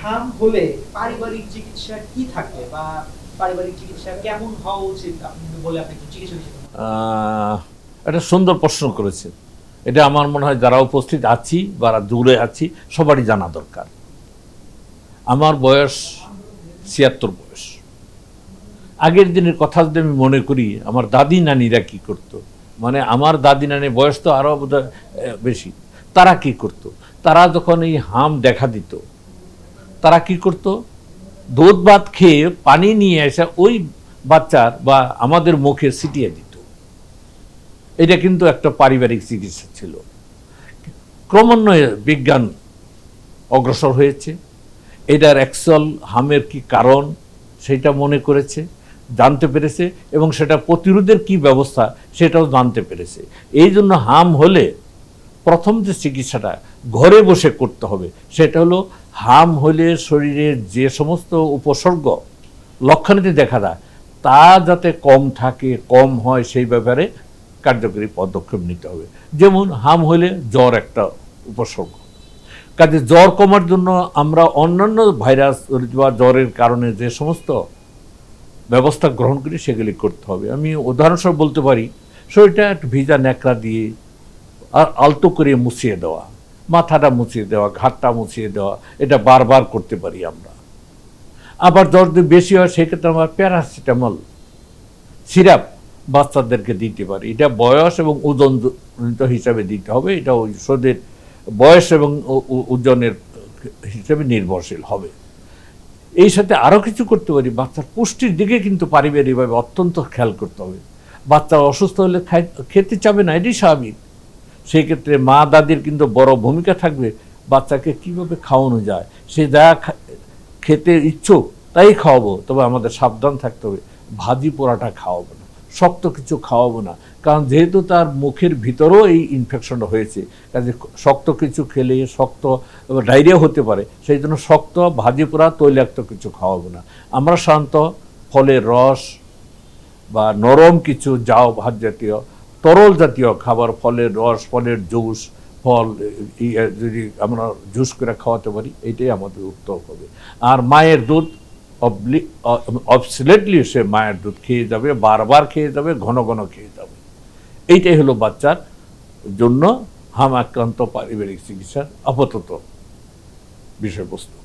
হাম হলে পারিবারিক চিকিৎসা কি থাকে বা পারিবারিক চিকিৎসা কেমন হওয়া উচিত আপনি যদি বলে আপনি একটু চিকিৎসা হিসেবে একটা সুন্দর প্রশ্ন করেছেন। এটা আমার মনে হয় যারা উপস্থিত আছি বা দূরে আছি সবারই জানা দরকার। আমার বয়স ৭৬ বয়স। আগের দিনের কথা যদি আমি মনে করি, আমার দাদি নানিরা কি করত, মানে আমার দাদি নানির বয়স তো আরও বোধহয় বেশি। তারা কি করত, তারা যখন এই হাম দেখা দিত তারা কি করত, দুধ ভাত খেয়ে পানি নিয়ে এসে ওই বাচ্চার বা আমাদের মুখে ছিটিয়ে দিত। এটা কিন্তু একটা পারিবারিক চিকিৎসা ছিল। ক্রমান্বয়ে বিজ্ঞান অগ্রসর হয়েছে, এটার অ্যাকচুয়াল হামের কি কারণ সেটা মনে করেছে, জানতে পেরেছে, এবং সেটা প্রতিরোধের কি ব্যবস্থা সেটাও জানতে পেরেছে। এই জন্য হাম হলে প্রথম যে চিকিৎসাটা ঘরে বসে করতে হবে সেটা হলো, হাম হলে শরীরের যে সমস্ত উপসর্গ লক্ষণাদি দেখা যায় তা যাতে কম থাকে, কম হয়, সেই ব্যাপারে কার্যকরী পদক্ষেপ নিতে হবে। যেমন হাম হলে জ্বর একটা উপসর্গ, কাজে জ্বর কমার জন্য আমরা অন্যান্য ভাইরাস বা জ্বরের কারণে যে সমস্ত ব্যবস্থা গ্রহণ করি সেগুলি করতে হবে। আমি উদাহরণস্বরূপ বলতে পারি, শরীরটা একটু ভিজা ন্যাকড়া দিয়ে আর আলতো করে মুছিয়ে দেওয়া, মাথাটা মুছিয়ে দেওয়া, ঘাটটা মুছিয়ে দেওয়া, এটা বারবার করতে পারি আমরা। আবার জ্বর যদি বেশি হয় সেক্ষেত্রে আমরা প্যারাসিটামল সিরাপ বাচ্চাদেরকে দিতে পারি। এটা বয়স এবং ওজনজনিত হিসাবে দিতে হবে, এটা ঔষধের বয়স এবং ওজনের হিসাবে নির্ভরশীল হবে। এই সাথে আরও কিছু করতে পারি, বাচ্চার পুষ্টির দিকে কিন্তু পারিবারিকভাবে অত্যন্ত খেয়াল করতে হবে। বাচ্চা অসুস্থ হলে খেতে চাবে না, এটাই স্বাভাবিক। সেই ক্ষেত্রে মা দাদির কিন্তু বড় ভূমিকা থাকবে, বাচ্চাকে কিভাবে খাওয়ানো যায়, সে যা খেতে ইচ্ছুক তাই খাওয়াবো, তবে আমাদের সাবধান থাকতে হবে, ভাজি পোড়াটা খাওয়াবো না, শক্ত কিছু খাওয়াবো না, কারণ যেহেতু তার মুখের ভিতরেও এই ইনফেকশনটা হয়েছে, কাজে শক্ত কিছু খেলে শক্ত ডায়রিয়া হতে পারে, সেই জন্য শক্ত ভাজি পোড়া তৈলাক্ত কিছু খাওয়াবো না। আমরা সাধারণত ফলের রস বা নরম কিছু জাউ ভাত জাতীয় তরল জাতীয় খাবার, ফলের রস, ফলের জুস, ফল যদি আমরা জুস করে খাওয়াতে পারি এটাই আমাদের উত্তম হবে। আর মায়ের দুধ অবসলিটলি সে মায়ের দুধ খেয়ে যাবে, বারবার খেয়ে যাবে, ঘন ঘন খেয়ে যাবে। এইটাই হলো বাচ্চার জন্য হাম আক্রান্ত পারিবারিক চিকিৎসার আপাতত বিষয়বস্তু।